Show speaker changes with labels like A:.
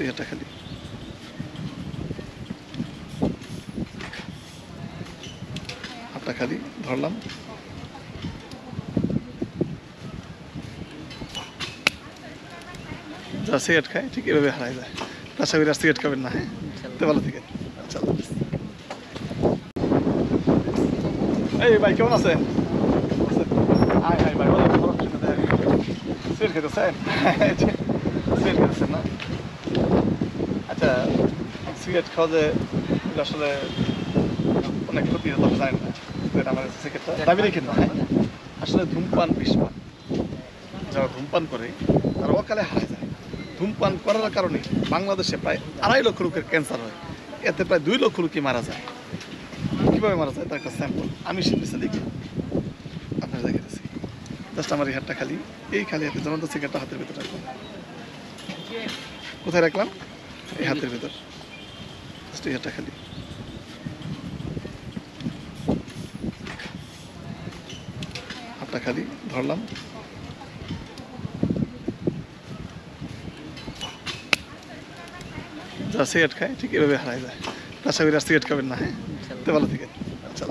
A: হাতটা খালি। হাতটা খালি ধরলাম। যা সিগারেট খায় ঠিক এভাবে হারায় যায়। আশা করি আর সিগারেট খাবেন না। হ্যাঁ, তো ভালো থেকে। আচ্ছা, এই ভাই কেমন আছেন? হাই হাই ভাই, ভালো সিগারেট খেতেছেন? সিগারেট খেতেছেন না? আচ্ছা, সিগারেট খাওয়া যে আসলে অনেক ক্ষতি হতো জানেন না? আমার সিগারেটটা দাবি রেখে না। আসলে ধূমপান বিষপান যারা ধূমপান করে তারা অকালে হারায় যায়। ধূমপান করার কারণে বাংলাদেশে প্রায় 2.5 লক্ষ লোকের ক্যান্সার হয়, এতে প্রায় 2 লক্ষ লোকই মারা যায়। কীভাবে মারা যায় তার একটা স্যাম্পল আমি শিখতেছি, দেখি আপনার দেখাতেছি। জাস্ট আমার এই হাতটা খালি, এই খালি হাতে যেমন তো সিগারেটটা হাতের ভিতরে রাখলাম। কোথায় রাখলাম? এই হাতের ভিতর। জাস্ট এই হাতটা খালি। হাতটা খালি ধরলাম। যা সিগারেট খায় ঠিক এভাবে হারায় যায়। আশা করি আর সিগারেট খাবেন না। হ্যাঁ, তো ভালো থেকে। আচ্ছা।